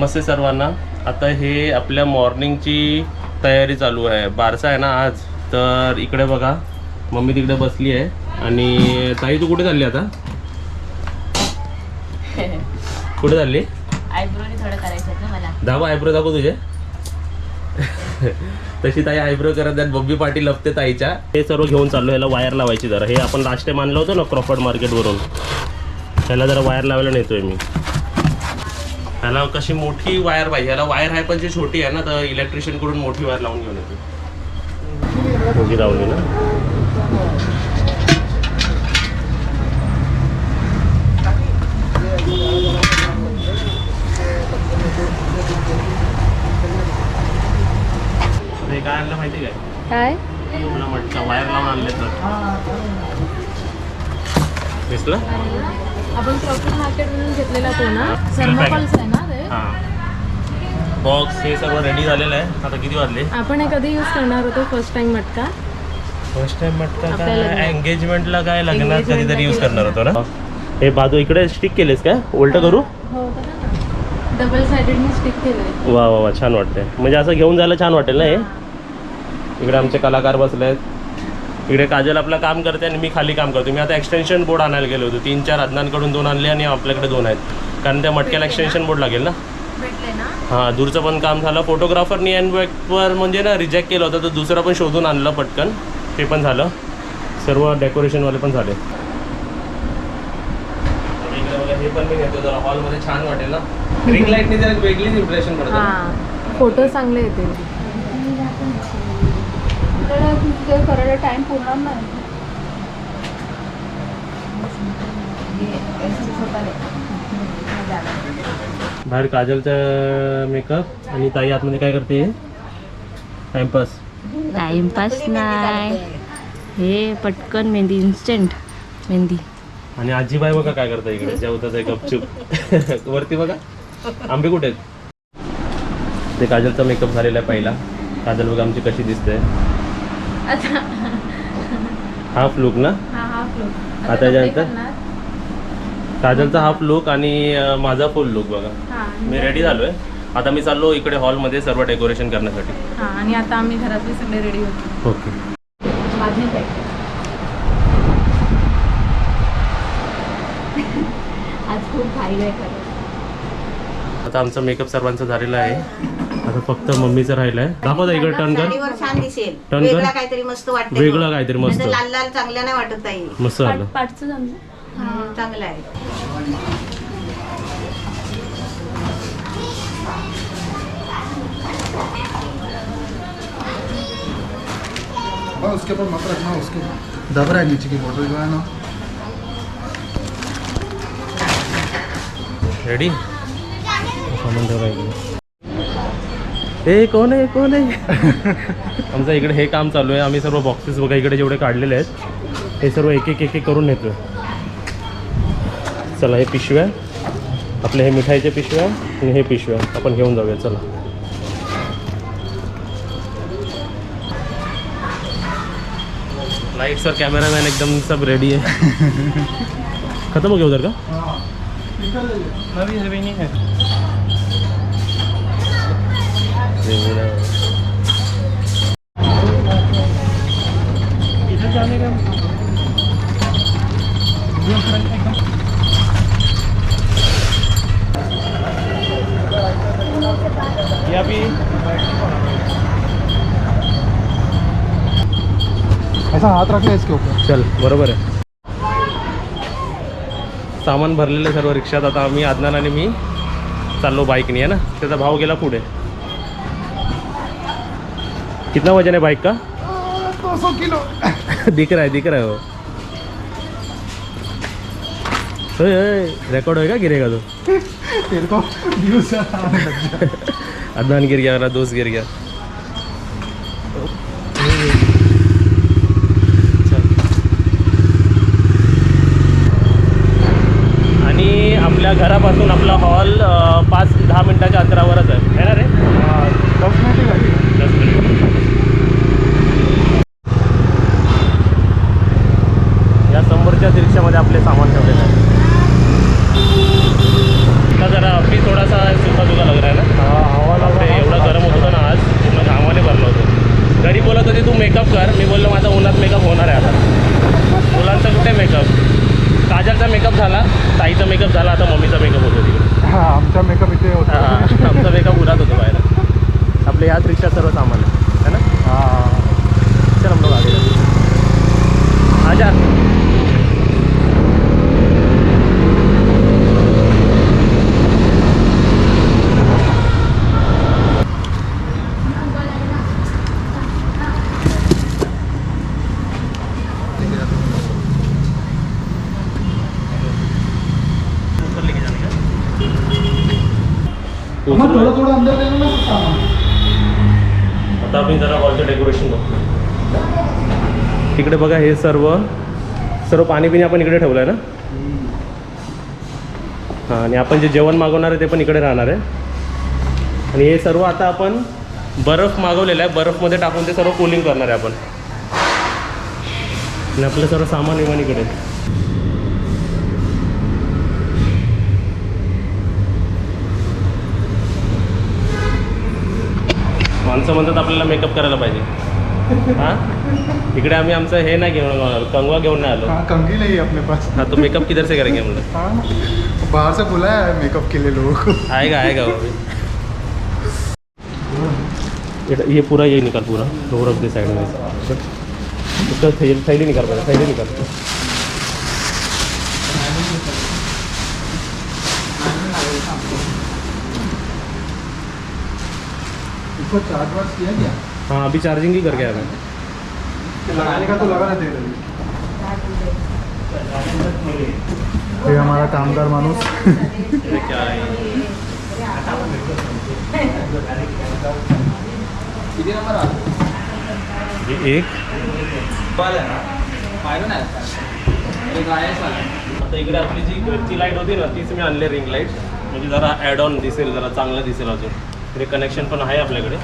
नमस्ते सर्वांना. आता हे आपल्या मॉर्निंगची तयारी चालू आहे. बारसा आहे ना आज, तर इकडे बघा मम्मी तिकडे बसली आहे. आणि ताई तू कुठे चालली आता? कुठे चालली? आयब्रोनी थोडं करायचं ना मला. दाखव आयब्रो, दाखव तुझे. तशी ताई आयब्रो करत आहेत. बब्बी पाटील लपते ताईच्या. हे सर्व घेऊन चाललो. ह्याला वायर लावायची जरा. हे आपण लास्ट टाइम आणलं होतं ना क्रॉफर्ड मार्केटवरून, त्याला जरा वायर लावायला नेतोय मी. ह्याला कशी मोठी वायर पाहिजे. ह्याला वायर आहे पण जी छोटी आहे ना, तर इलेक्ट्रिशियन कडून मोठी वायर लावून घेऊन येतो. मोठी लावली ना. हे काय आणलं माहिती काय? मला मटका वायर लावून आणले तर दिसलं. आपण क्रॉफर्ड मार्केटमधून घेतलेला तो ना, थर्मोकॉल्स आहे ना ते. हां, बॉक्स हे सर्व रेडी झालेलं आहे. आता किती वाजले? आपण हे कधी यूज करणार होतो फर्स्ट टाइम मटका? फर्स्ट टाइम मटका आपल्या काय लग्नात. एंगेजमेंटला काय लग्नात Engagement कधीतरी ला यूज करणार होतो ना. केलं. हे बाजू इकडे स्टिक केलेस काय? उलट करू? हो, डबल साइडेडनी स्टिक केलंय. वा वा वा, छान वाटतंय. म्हणजे असं घेऊन जायला छान वाटेल ना. हे इकडे आमचे कलाकार बसले आहेत. इकडे काजल आपलं काम करते आणि मी खाली काम करतो. मी आता एक्सटेन्शन बोर्ड आणायला गेलो होतो. 3-4 अदनांकडून 2 आणले आणि आपल्याकडे 2 आहेत, कारण त्या मटक्याला एक्सटेन्शन बोर्ड लागेल ना. भेटले ना. हां, दूरचं पण काम झालं. फोटोग्राफरनी एनबॅकवर म्हणजे ना रिजेक्ट केलं होतं, तर दुसरं पण शोधून आणलं पटकन. ते पण झालं. सर्व डेकोरेशनवाले पण झाले. इकडे बघा, हे पण मी घेतो जरा हॉलमध्ये छान वाटेल ना. रिंग लाईटने जरा वेगळीच इम्प्रेशन पडतं. हां, फोटो चांगले येतील. करायला टाइम पुरणार नाही. बाहेर काजलचा मेकअप आणि ताई आतमध्ये काय करते? टाइमपास. टाइमपास नाही, हे पटकन मेहंदी, इन्स्टंट मेहंदी. आणि आजीबाई बघा काय करता इकडे, जेवतात आहे गपचूप. वरती बघा आंबे कुठे आहेत. ते काजलचा मेकअप झालेला आहे पहिला. काजल बघा आमची कशी दिसते. हाफ लुक ना. आता त्याच्यानंतर काजलचा हाफ लुक आणि माझा फुल लुक बघा. मी रेडी झालोय. आता मी चाललो इकडे हॉलमध्ये सर्व डेकोरेशन करण्यासाठी. आणि आता आम्ही घरातले सगळे रेडी होतो. ओके. आज खूप घाई आहे. आता आमचा मेकअप सर्वांचा झालेला आहे. आता फक्त मम्मीचं राहिलं आहे. दाखव इकडे टर्न कर. साडीवर छान दिसेल. टर्न कर. वेगळा काहीतरी मस्त वाटतं. वेगळं काहीतरी मस्त. लाल लाल चांगल्या नाही वाटत ताई. मस्त झालं. पाठचं जमलं. चांगलं आहे. उसके ऊपर मत रखना, उसके दब रहा है नीचे की बोतल जो है ना. रेडी. सामान ठेवलं. हे कोण आहे, कोण आहे? आमचं इकडे हे काम चालू आहे. आम्ही सर्व बॉक्सेस बघा इकडे जेवढे काढलेले आहेत हे सर्व एक एक करून नेतो. चला, हे पिशव्या आपले, हे मिठाईचे पिशव्या आणि हे पिशव्या आपण घेऊन जाऊया. चला. लाइट्स और कैमरामैन एकदम सब रेडी है. खत्म हो गया उधर का? अभी नहीं है. इधर जाने का या भी ऐसा हाथ रखना इसके ऊपर. चल, बरोबर आहे. सामान भरलेलं सर्व रिक्षात. आता आम्ही आदनान आणि मी चाललो बाईकने, आहे ना. त्याचा भाव गेला पुढे. कितना वजन है बाइक का? 200 किलो. दिख रहा है वो. रिकॉर्ड होएगा, गिरेगा तो. तेरे को व्यूज अदनान गिर गया, मेरा दोस्त गिर गया. आणि आपल्या घरापासून आपला हॉल 5-10 मिनिटाच्या अंतरावरच आहे ना रे. 10 मिनिट. 10 मिनिट. या समोरच्या रिक्षामध्ये आपले सामान ठेवलेलं आहे. जरा अभी थोड़ा सा सूखा सूखा लग रहा है ना. काजलचा मेकअप झाला, ताईचा मेकअप झाला, आता मम्मीचा मेकअप होतो तिकडे. हा आमचा मेकअप इथे होता. हा, आमचा मेकअप उरात होतो बाहेर. आपले याच रिक्षात सर्व सामान आहे ना. हा चल हम लोग आगे आजा. मग थोडं थोडं अंदर देणं ना सामान. आता आपण जरा हॉलचं डेकोरेशन बघतो. इकडे बघा हे सर्व पाणी पिणी आपण इकडे ठेवलं आहे ना. हां, आणि आपण जे जेवण मागवणार आहे ते पण इकडे राहणार आहे. आणि हे सर्व आता आपण बर्फ मागवलेलं आहे, बर्फमध्ये टाकून ते सर्व कूलिंग करणार आहे आपण. आणि आपलं सर्व सामान विमान इकडे. माणसं म्हणतात आपल्याला मेकअप करायला पाहिजे. हां, इकडे आम्ही आमचं हे नाही घेऊन आलो, कंगवा घेऊन नाही आलो. हाँ कंघी नहीं है अपने पास. हाँ, तो मेकअप किधर से करेंगे हम लोग. हाँ बाहर से बुलाया है मेकअप के लिए लोगों को. आएगा वो भी. ये पूरा ये निकाल, पूरा लो रख दे साइड में. उसका साइड ही निकाल, पहले साइड ही निकाल. इसको चार्ज वार्ज किया क्या? हाँ, अभी चार्जिंग ही करके आया मैं. लगाने का तो लगा ना दे रही. ये हमारा कामगार मानुस. ये क्या है? ये एक आता इकडे आपली जी घरची लाईट होती ना, तीच मी आणले रिंग लाईट. म्हणजे जरा ॲड ऑन दिसेल, जरा चांगलं दिसेल. अजून इकडे कनेक्शन पण आहे आपल्याकडे.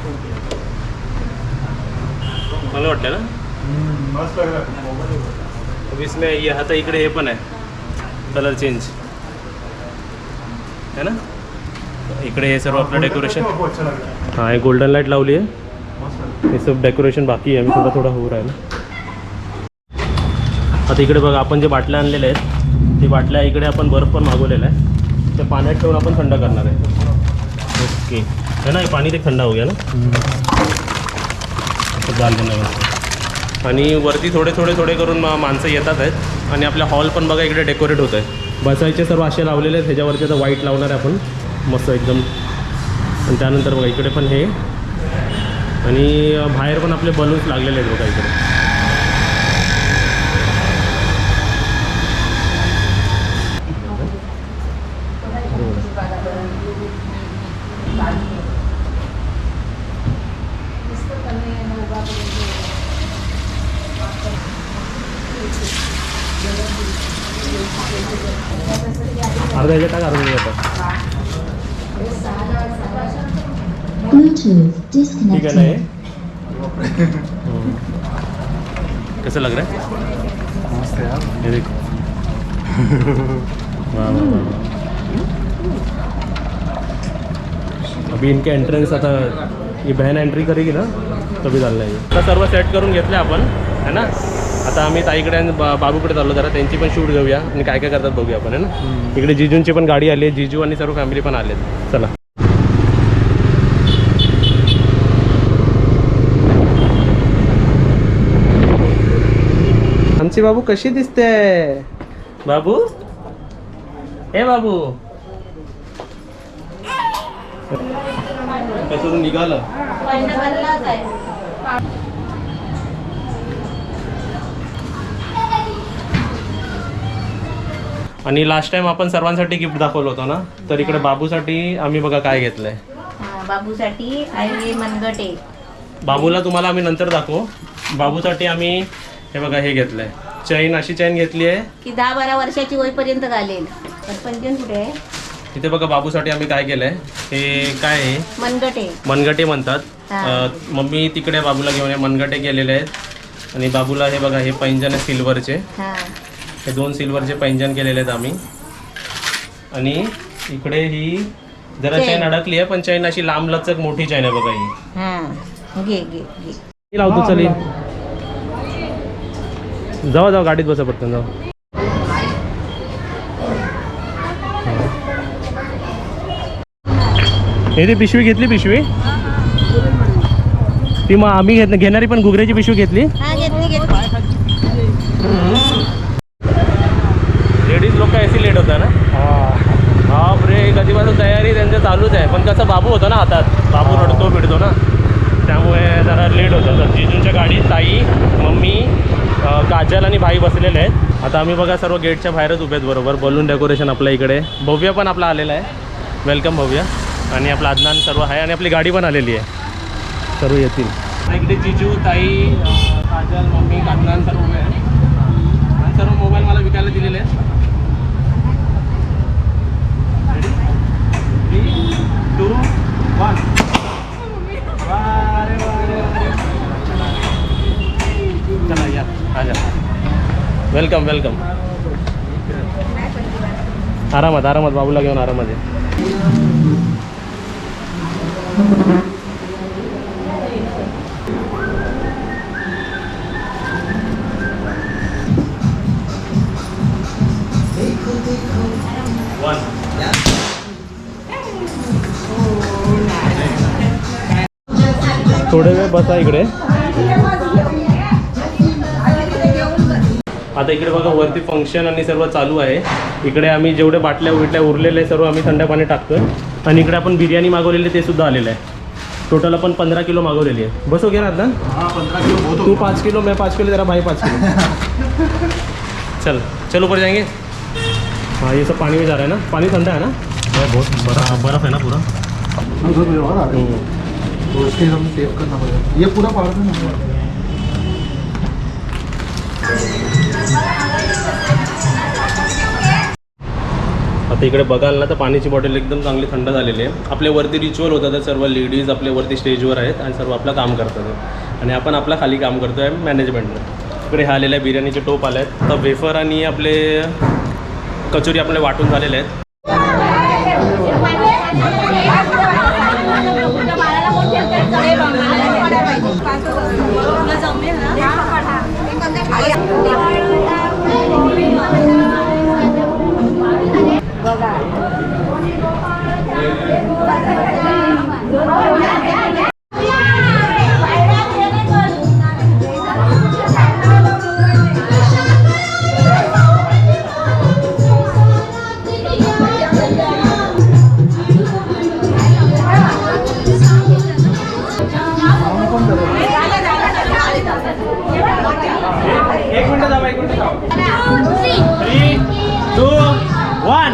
मला वाटतं ना मस्त लग रहा है. अब इसमें ये आता इकडे हे पण आहे कलर चेंज है ना. इकडे हे सर्व आपलं डेकोरेशन. वो अच्छा लग रहा है. हाँ, ये गोल्डन लाइट लावली आहे. मस्त. हे सब डेकोरेशन बाकी आहे, मी थोडा होऊ राहिला. आता इकडे बघा आपण जे बाटल्या आणलेल्या आहेत, ते बाटल्या इकडे आपण बर्फ पण मागवलेला आहे. ते पाण्यात ठेवून आपण थंड करणार आहे. ओके है ना, हे पाणी ते थंड हो गया ना. डाल देणार. आणि वरती थोडे करून माणसं येतात आहेत. आणि आपल्या हॉल पण बघा इकडे डेकोरेट होत आहे. बसायचे सर्व असे लावलेले आहेत. ह्याच्यावरती आता व्हाईट लावणार आहे आपण मस्त एकदम. आणि त्यानंतर बघा इकडे पण हे, आणि बाहेर पण आपले बलून्स लागलेले आहेत बघा इकडे. अर्धा ह्याच्यात टाक, अर्धा ह्याच्यात टाक. Bluetooth ठीक आहे ना हे. disconnected. कसं लग रहा है? मस्त है यार. ये देखो. वाह वाह वाह. अभी इनके एंट्रेंस आता ये बहन एंट्री करेगी ना तभी डालना है. आता सर्व सेट करून घेतले आपण है ना. आता आम्ही ताईकडे आणि बाबूकडे चाललो, जरा त्यांची पण शूट घेऊया आणि काय काय करतात बघूया आपण है ना. इकडे जिजूंची पण गाडी आली आहे, जिजू आणि सर्व फॅमिली पण आले आहेत. चला. आमची बाबू कशी दिसते. बाबू, हे बाबू कसं निघालं. आणि लास्ट टाइम आपण सर्वांसाठी गिफ्ट दाखवलं होतं ना, तर इकडे बाबूसाठी आम्ही बघा काय घेतलंय. बाबूसाठी आहे मनगटे. बाबूला तुम्हाला आम्ही नंतर दाखवू. बाबूसाठी आम्ही हे बघा हे घेतलंय चैन. अशी चैन घेतली आहे की 10-12 वर्षाची होईपर्यंत घालेल. पण पंजन कुठे आहे? इथे बघा बाबूसाठी आम्ही काय केलंय. हे काय आहे, मनगटे. मनगटे म्हणतात. हा. मम्मी तिकडे बाबूला घेऊन हे मनगटे केलेले आहेत. आणि बाबूला हे बघा हे पैंजण आहे सिल्वरचे. हा. हे 2 सिल्वरचे पैंजण केलेले आहेत आम्ही. आणि इकडे ही जरा चैन अडकली आहे, पण चैन अशी लांब लचक मोठी चैन आहे बघा ही. हा. घे घे घे. ही लावतो चल. जाऊ गाडीत बसा पटकन जाऊ. हे ती पिशवी घेतली पिशवी ती मग आम्ही घेणारी पण घुगऱ्याची पिशवी घेतली. लेडीज लोक ऐसी लेट होता ना. बाप रे कधीपासून तयारी त्यांचं चालूच आहे. पण कसं बाबू होता ना हातात बाबू रडतो बिडतो ना त्यामुळे जरा लेट होतं. तर जिजूंच्या गाडीत ताई मम्मी काजल आणि भाई बसलेले आहेत. आता आम्ही बघा सर्व गेटच्या बाहेरच उभे आहेत बरोबर. बलून डेकोरेशन आपल्या इकडे. भव्य पण आपला आलेला आहे. वेलकम भव्य. आणि आपला अदनान सर्व आहे आणि आपली गाडी पण आलेली आहे. सर्व येतील इकडे. जिजू ताई काजल मम्मी अदनान सर्व उभे आहे. आणि सर्व मोबाईल मला विकायला दिलेले आहेत. 3, 2, 1. चला या आजा. Welcome welcome. आरामात आरामात बाबूला घेऊन आरामात आहे. थोडे वेळ बसा इकडे. आता इकडे बघा वरती फंक्शन आणि सर्व चालू आहे. इकडे आम्ही जेवढे बाटल्या उरल्या उरलेले सर्व आम्ही थंड पाणी टाकतोय. आणि इकडे आपण बिर्याणी मागवलेली ते सुद्धा आलेलं आहे. टोटल आपण 15 किलो मागवलेली आहे. बसो घे ना आता. हाँ 15 किलो बहुत हो तू 5 किलो मैं 5 किलो तेरा भाई 5 किलो. चल चल ऊपर जाएंगे. हाँ ये सब पानी में जा रहा है ना. पानी ठंडा है ना. बहुत बर्फ है ना पूरा. तो उसके हम सेव करना पड़ेगा. ये पूरा पार देना. आता इकडे बघाल ना तर पाण्याची बॉटल एकदम चांगली थंड झालेली आहे. आपल्या वरती रिच्युअल होतं तर सर्व लेडीज आपल्या वरती स्टेजवर आहेत आणि सर्व आपलं काम करतात आणि आपण आपला खाली काम करतो आहे मॅनेजमेंटनं. इकडे हा आलेला आहे बिर्याणीचे टोप आले आहेत. तर वेफर आणि आपले कचोरी आपले वाटून झालेले आहेत. एक मिनट जावा 3, 2, 1.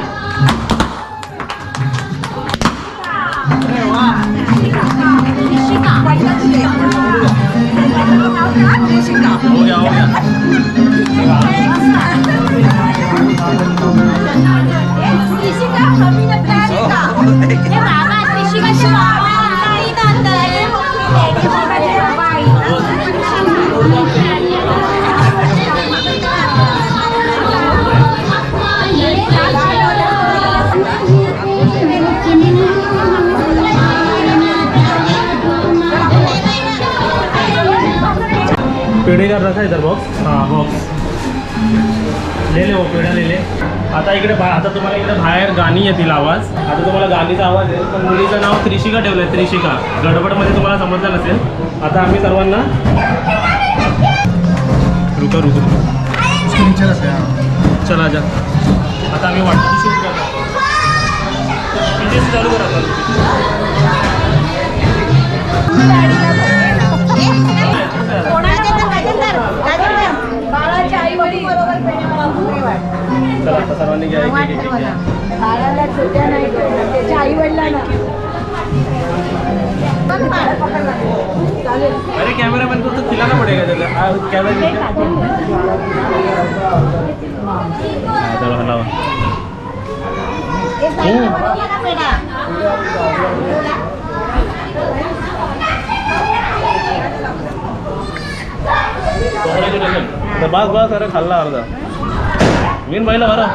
हो गया हो गया. पेड़े का रखा है इधर बॉक्स. हाँ बॉक्स ले ले. वो पेढा ले ले. आता इकडे आता तुम्हाला इकडे बाहेर गाणी येतील आवाज. आता तुम्हाला गाणीचा आवाज आहे पण मुलीचं नाव त्रिशिका ठेवलं आहे. त्रिशिका गडबडमध्ये तुम्हाला समजलं नसेल. आता आम्ही सर्वांना रुका रुका उसके नीचे रखते हैं. चला जा. आता आम्ही वाटतो शूट करतो. चालू करा. चला आता सर्वांनी घ्या एक एक घ्या. अरे कॅमेरा बंद करतो खिलाना पडेगा त्याला. कॅमेरा चलो हलावा. तर बस बस. अरे खाल्ला अर्धा मीन पाहिलं बरं.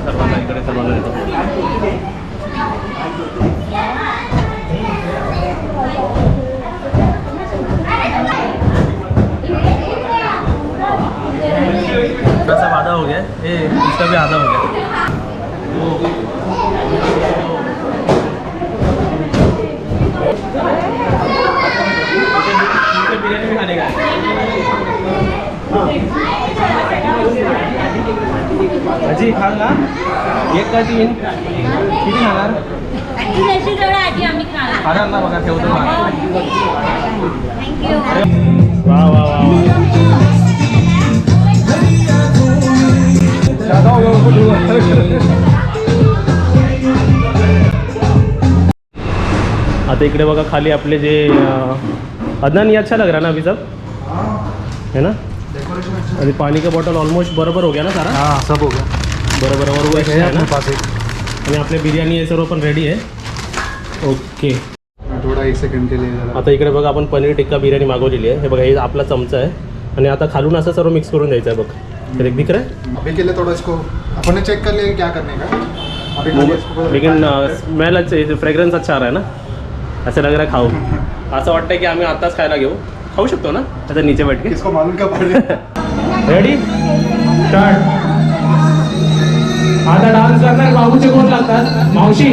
सर्वांना इकडे सर्वांना येतो. इसका भी आधा हो गया। बिरयानी भी खाने का अजी खांगा एक का 3 किती खाणार खाणार ना बघा ठेवतो वा वा वा आता इकडे बघा खाली आपले जे अदनान ये अच्छा लग रहा है ना अभी सब है ना अभी पानी का बॉटल ऑलमोस्ट बराबर हो गया ना सारा हाँ सब हो गया बरोबर और वो है है अपने ना पास एक आणि आपले बिर्याणी हे सर्व पण रेडी आहे ओके थोड़ा 1 सेकंड के लिए जरा आता इकडे बघा आपण पनीर टिक्का बिर्याणी मागवलेली आहे हे बघा हे आपला चमचा आहे आणि आता खालून असं सर्व मिक्स करून द्यायचं आहे बघ तर एक दिख रहा है अभी के लिए थोड़ा इसको अपन ने चेक कर लिया क्या करने का अभी खाली इसको लेकिन स्मेल अच्छे फ्रेग्रन्स अच्छा आ रहा है ना असं लग रहा है खाऊ असं वाटतं की आम्ही आताच खायला घेऊ खाऊ शकतो ना आता नीचे बैठ के किसको मालूम क्या पड़ रहा है रेडी स्टार्ट आता डान्स करणार बाबूचे कोण लागतात मावशी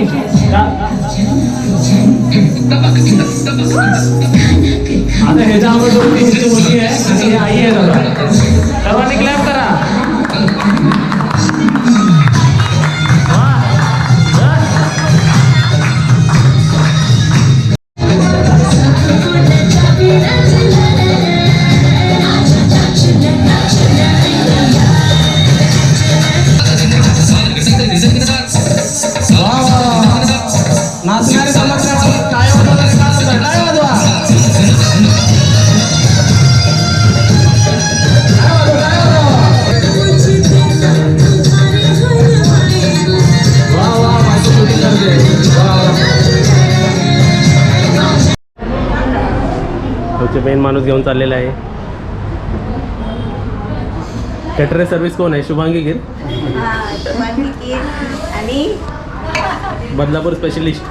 आता ह्याच्या अगोदर ह्याची मुलगी आहे आणि ही आई आहे दादा सर्वांनी क्लॅप करा नाचणारे समजण्यासाठी काय मेन माणूस घेऊन चाललेला आहे कॅटरिंग सर्व्हिस कोण आहे शुभांगी गिर आणि बदलापूर स्पेशलिस्ट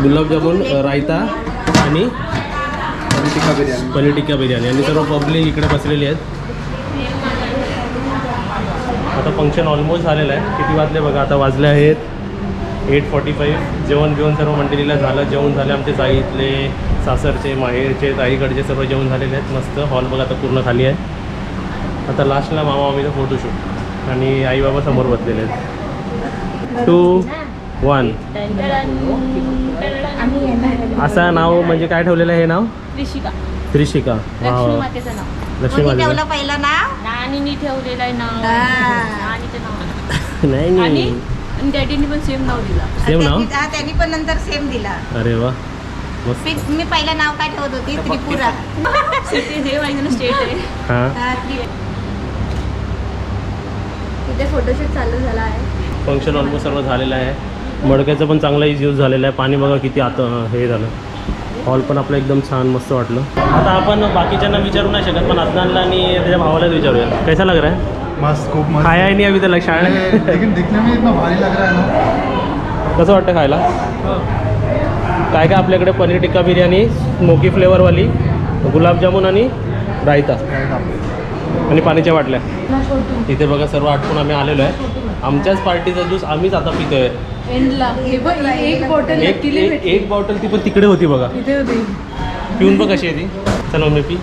गुलाबजामुन रायता आणि पनीर टिक्का बिर्याणी आणि सर्व पब्लिक इकडे बसलेली आहेत आता फंक्शन ऑलमोस्ट झालेलं आहे किती वाजले बघा आता वाजले आहेत 8:45 जेवण बिवण सर्व मंडळीला झालं जेवण झाले आमचे जाईतले सासरचे माहेरचे ताईकडचे सर्व जेवण झालेले आहेत मस्त हॉल बघा आता पूर्ण खाली आहे आता लास्टला मामा मामीचा फोटोशूट आणि आई बाबा समोर बसलेले आहेत 2, 1 असं नाव म्हणजे काय ठेवलेलं आहे हे नाव त्रिशिका लक्ष्मी मातेचं नाव लक्ष्मी कोणी माता ठेवलं पहिलं नाव नानीनी ठेवलेलं आहे नाव नानीचं नाव नाही आणि नाही डॅडीने पण सेम नाव दिला सेम नाव त्यांनी पण नंतर सेम दिला अरे वा मस्त मी पहिलं नाव काय ठेवत होती त्रिपुरा सिटी हे माहिती ना स्टेट आहे हां तिथे फोटोशूट चालू झाला आहे फंक्शन ऑलमोस्ट सर्व झालेलं आहे मडक्याचं पण चांगला यूज झालेला आहे पाणी बघा किती आता हे झालं हॉल पण आपलं एकदम छान मस्त वाटलं आता आपण बाकीच्यांना विचारू नाही शकत पण अदनानला आणि त्याच्या भावालाच विचारूया कैसा लग रहा है मस्त खूप मस्त खाया नाही अभी तर शाळा लेकिन दिखने में इतना भारी लग रहा है ना कसं वाटतं खायला काय काय आपल्याकडे पनीर टिक्का बिर्याणी स्मोकी फ्लेवरवाली गुलाबजामुन आणि रायता आणि पाण्याच्या बाटल्या इथे बघा सर्व आटपून आम्ही आलेलो आहे आमच्याच पार्टीचा ज्यूस आम्हीच आता पितोय एंडला हे बघ एक बॉटल एक बॉटल ती पण तिकडे होती बघा इथे होती पिऊन बघ कशी आहे ती चला मी पी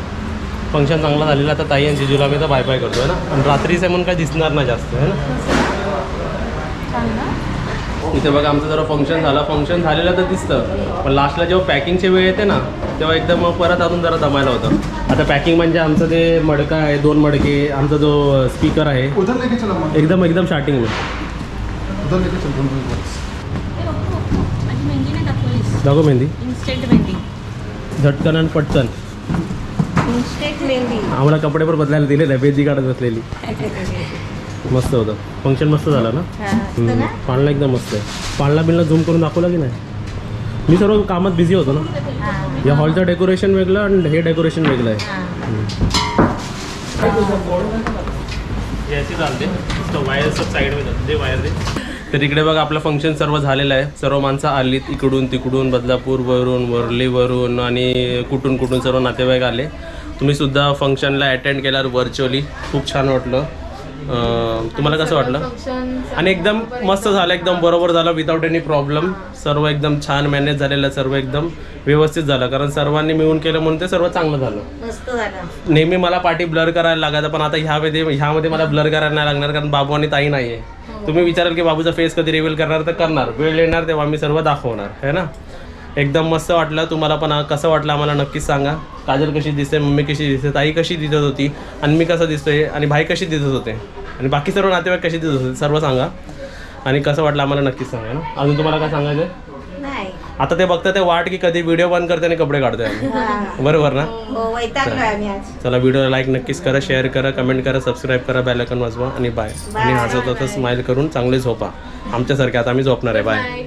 फंक्शन चांगला झालेला आता ताई आणि जिजूला मी तर बाय बाय करतो आहे ना आणि रात्रीचं म्हणून काय दिसणार ना जास्त आहे ना इथे बघा आमचं जरा फंक्शन झालं फंक्शन झालेलं तर दिसतं पण लास्टला जेव्हा पॅकिंगची वेळ येते ना तेव्हा एकदम परत अजून जरा दमायला होतं आता पॅकिंग म्हणजे आमचं ते मडका आहे 2 मडके आमचा जो स्पीकर आहे उधर लेके चलो मग एकदम स्टार्टिंग उधर लेके चल माझी मेहंदी नाही दाखवलीस दाखव मेहंदी इन्स्टंट मेहंदी झटकन आणि पटकन इन्स्टेट मेहंदी आम्हाला कपडे पण बदलायला दिले नाही बेजी काढत बसलेली मस्त होतं फंक्शन मस्त झालं ना पाळणा एकदम मस्त आहे पाळणा बिलला झूम करून दाखवला की नाही मी सर्व कामात बिझी होतो ना या हॉलचं डेकोरेशन वेगळं आणि हे डेकोरेशन वेगळं आहे ऐसे चालते वायर सब साईड में दे वायर दे तर इकडे बघा आपलं फंक्शन सर्व झालेलं आहे सर्व माणसं आलीत इकडून तिकडून बदलापूरवरून वरलीवरून आणि कुठून कुठून सर्व नातेवाईक आले तुम्ही सुद्धा फंक्शनला अटेंड केल्यावर व्हर्च्युअली खूप छान वाटलं तुम्हाला कसं वाटलं? फंक्शन आणि एकदम मस्त झालं, एकदम बरोबर झालं, विदाऊट एनी प्रॉब्लेम. सर्व एकदम छान मॅनेज झालेलं, सर्व एकदम व्यवस्थित झालं, कारण सर्वांनी मिळून केलं म्हणून ते सर्व चांगलं झालं. मस्त झालं. नेहमी मला पाठी ब्लर करायला लागायचं, पण आता ह्यामध्ये मला ब्लर करायला नाही लागणार, कारण बाबू आणि ताई नाही आहे. तुम्ही विचाराल की बाबूचा फेस कधी रिव्हील करणार, तर करणार, वेळ येणार तेव्हा मी सर्व दाखवणार, है ना. एकदम मस्त वाटलं. तुम्हाला पण कसं वाटलं आम्हाला नक्कीच सांगा. काजल कशी दिसते, मम्मी कशी दिसते, ताई कशी दिसत होती, आणि मी कसं दिसतोय, आणि भाई कशी दिसत होते, आणि बाकी सर्व नातेवाईक कशी दिसत होते, सर्व सांगा. आणि कसं वाटलं आम्हाला नक्कीच सांगा ना. अजून तुम्हाला काय सांगायचं आहे? नाही. आता ते बघता ते वाट की कधी व्हिडिओ बंद करते आणि कपडे काढतोय आम्ही. हा. बरोबर ना. हो वैतागलोय आम्ही आज. चला, व्हिडिओला लाईक नक्कीच करा, शेअर करा, कमेंट करा, सबस्क्राईब करा, बेल आयकॉन वाजवा, आणि बाय. आणि हसत हसत स्माईल करून चांगले झोपा आमच्यासारखे. आता आम्ही झोपणार आहे. बाय.